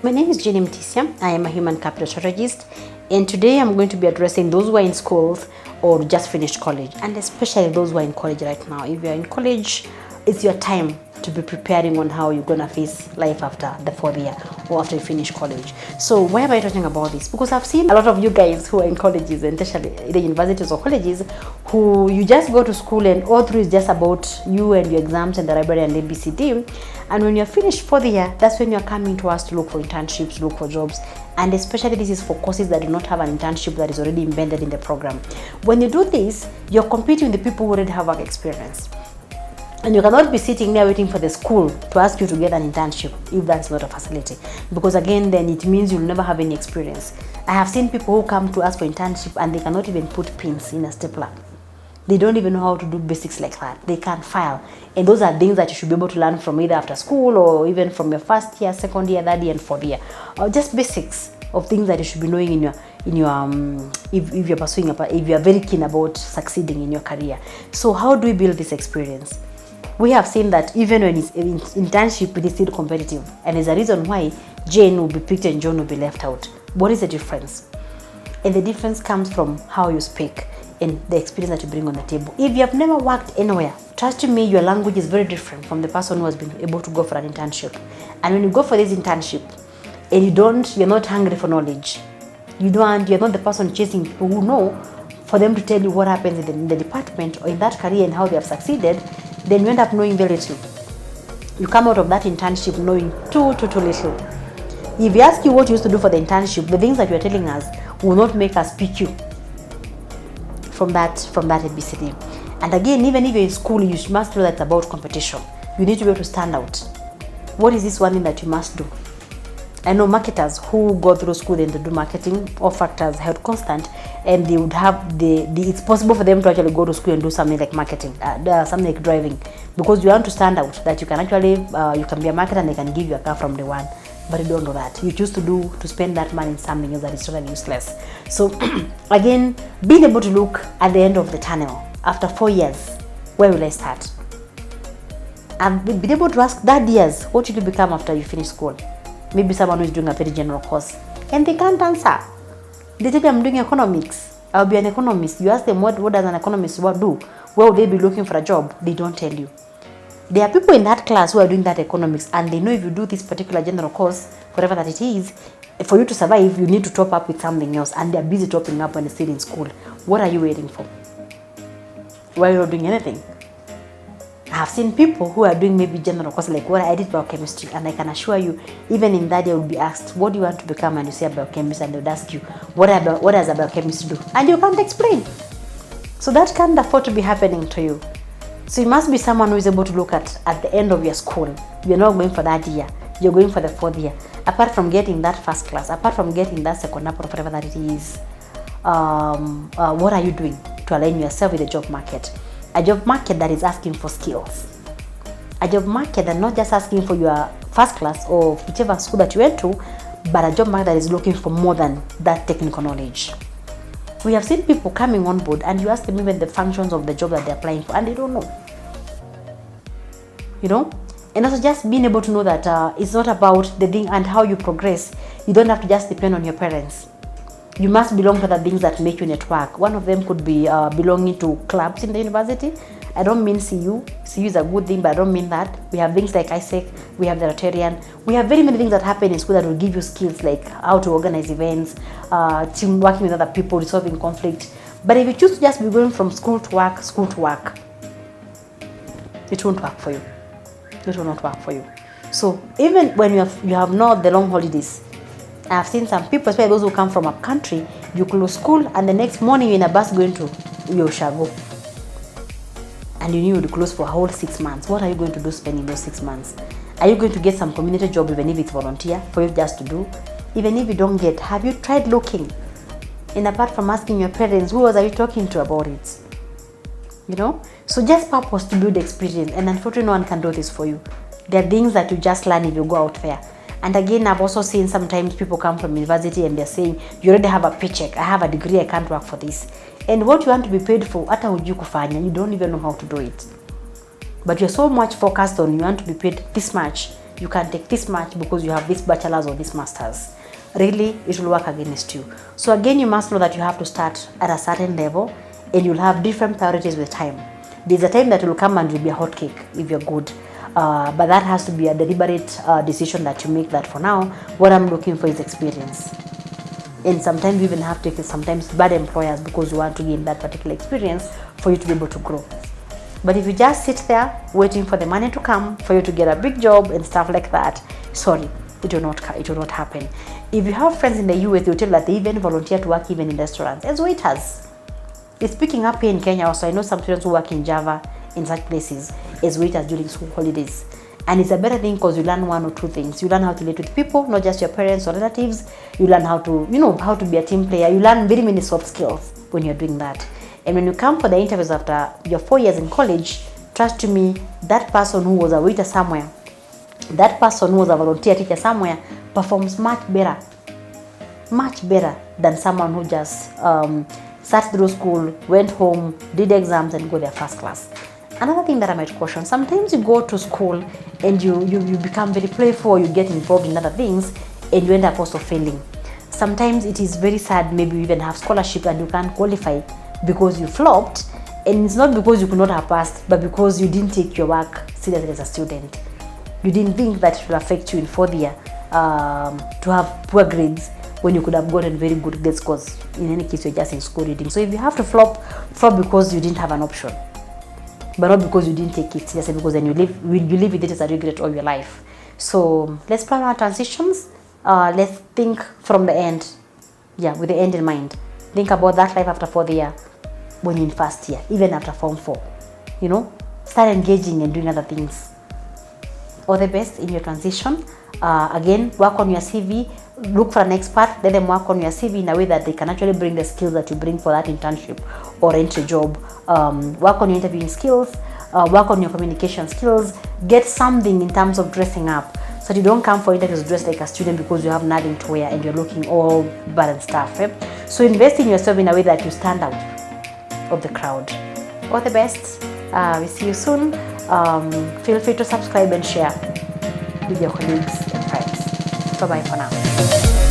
My name is Mutisya. I am a human capital strategist, and today I'm going to be addressing those who are in schools or just finished college, and especially those who are in college right now. If you're in college, it's your time to be preparing on how you're gonna face life after the 4th year or after you finish college. So why am I talking about this? Because I've seen a lot of you guys who are in colleges, and especially the universities or colleges, who you just go to school and all through is just about you and your exams and the library and ABCD. And when you're finished 4th year, that's when you're coming to us to look for internships, look for jobs. And especially this is for courses that do not have an internship that is already embedded in the program. When you do this, you're competing with the people who already have work experience. And you cannot be sitting there waiting for the school to ask you to get an internship if that's not a facility. Because again, then it means you'll never have any experience. I have seen people who come to ask for internship and they cannot even put pins in a stapler. They don't even know how to do basics like that. They can't file. And those are things that you should be able to learn from either after school or even from your 1st year, 2nd year, 3rd year, and 4th year. Or just basics of things that you should be knowing in your if you're pursuing if you're very keen about succeeding in your career. So how do we build this experience? We have seen that even when it's in internship, it is still competitive. And there's a reason why Jane will be picked and John will be left out. What is the difference? And the difference comes from how you speak and the experience that you bring on the table. If you have never worked anywhere, trust me, your language is very different from the person who has been able to go for an internship. And when you go for this internship and you're not hungry for knowledge, you're not the person chasing people who know for them to tell you what happens in the department or in that career and how they have succeeded, then you end up knowing very little. You come out of that internship knowing too little. If we ask you what you used to do for the internship, the things that you are telling us will not make us pick you from that ABCD. And again, even if you're in school, you must know that it's about competition. You need to be able to stand out. What is this one thing that you must do? I know marketers who go through school and they do marketing, all factors held constant, and they would have it's possible for them to actually go to school and do something like marketing, something like driving, because you want to stand out, that you can actually, you can be a marketer and they can give you a car from day one, but you don't do that. You choose to spend that money in something else that is totally useless. So again, being able to look at the end of the tunnel, after 4 years, where will I start? And being able to ask that years, what will you become after you finish school? Maybe someone who is doing a very general course and they can't answer. They tell you, I'm doing economics, I'll be an economist. You ask them what does an economist do? Where would they be looking for a job? They don't tell you. There are people in that class who are doing that economics, and they know if you do this particular general course, whatever that it is, for you to survive, you need to top up with something else, and they're busy topping up when they're still in school. What are you waiting for? Why are you not doing anything? I have seen people who are doing maybe general courses like what I did biochemistry, and I can assure you, even in that they will be asked, what do you want to become? And you say a biochemist, and they would ask you, what does a biochemist do? And you can't explain. So that can't afford to be happening to you. So you must be someone who is able to look at the end of your school. You're not going for that year, you're going for the 4th year. Apart from getting that first class, apart from getting that second upper, whatever that it is, what are you doing to align yourself with the job market? A job market that is asking for skills. A job market that not just asking for your first class or whichever school that you went to, but a job market that is looking for more than that technical knowledge. We have seen people coming on board and you ask them even the functions of the job that they're applying for and they don't know. You know? And also just being able to know that it's not about the thing and how you progress. You don't have to just depend on your parents. You must belong to the things that make you network. One of them could be belonging to clubs in the university. I don't mean CU. CU is a good thing, but I don't mean that. We have things like ISEC, we have the Rotarian. We have very many things that happen in school that will give you skills like how to organize events, team working with other people, resolving conflict. But if you choose to just be going from school to work, it won't work for you. It will not work for you. So even when you have not the long holidays, I've seen some people, especially those who come from a country, you close school and the next morning you're in a bus going to Yoshago. And you knew you'd close for a whole 6 months. What are you going to do spending those 6 months? Are you going to get some community job even if it's volunteer for you just to do? Even if you don't get, have you tried looking? And apart from asking your parents, who else are you talking to about it? You know? So just purpose to build experience, and unfortunately no one can do this for you. There are things that you just learn if you go out there. And again, I've also seen sometimes people come from university and they're saying, you already have a paycheck, I have a degree, I can't work for this. And what you want to be paid for, hata hujui kufanya, you don't even know how to do it. But you're so much focused on you want to be paid this much, you can take this much because you have this bachelor's or this master's. Really, it will work against you. So again, you must know that you have to start at a certain level, and you'll have different priorities with time. There's a time that will come and you'll be a hot cake if you're good. But that has to be a deliberate decision that you make, that for now, what I'm looking for is experience. And sometimes you even have to take sometimes bad employers because you want to gain that particular experience for you to be able to grow. But if you just sit there waiting for the money to come for you to get a big job and stuff like that, sorry, it will not happen. If you have friends in the US, they will tell you that they even volunteer to work even in restaurants as waiters. It's picking up here in Kenya also. I know some students who work in Java, in such places, as waiters during school holidays. And it's a better thing because you learn one or two things. You learn how to relate with people, not just your parents or relatives. You learn how to, how to be a team player. You learn very many soft skills when you're doing that. And when you come for the interviews after your 4 years in college, trust me, that person who was a waiter somewhere, that person who was a volunteer teacher somewhere performs much better than someone who just sat through school, went home, did exams and got their first class. Another thing that I might caution, sometimes you go to school and you become very playful, you get involved in other things and you end up also failing. Sometimes it is very sad, maybe you even have scholarship and you can't qualify because you flopped, and it's not because you could not have passed, but because you didn't take your work seriously as a student. You didn't think that it will affect you in 4th year to have poor grades when you could have gotten very good grades, because in any case you're just in school reading. So if you have to flop because you didn't have an option, but not because you didn't take it seriously, because then you live with it as a regret all your life. So let's plan our transitions. Let's think from the end, with the end in mind. Think about that life after 4th year, when you're in 1st year, even after Form 4. Start engaging and doing other things. All the best in your transition. Again, work on your CV. Look for an expert. Let them work on your CV in a way that they can actually bring the skills that you bring for that internship or entry job. Work on your interviewing skills. Work on your communication skills. Get something in terms of dressing up, so that you don't come for interviews dressed like a student because you have nothing to wear and you're looking all bad and stuff. So invest in yourself in a way that you stand out of the crowd. All the best. We see you soon. Feel free to subscribe and share with your colleagues and friends. Bye bye for now.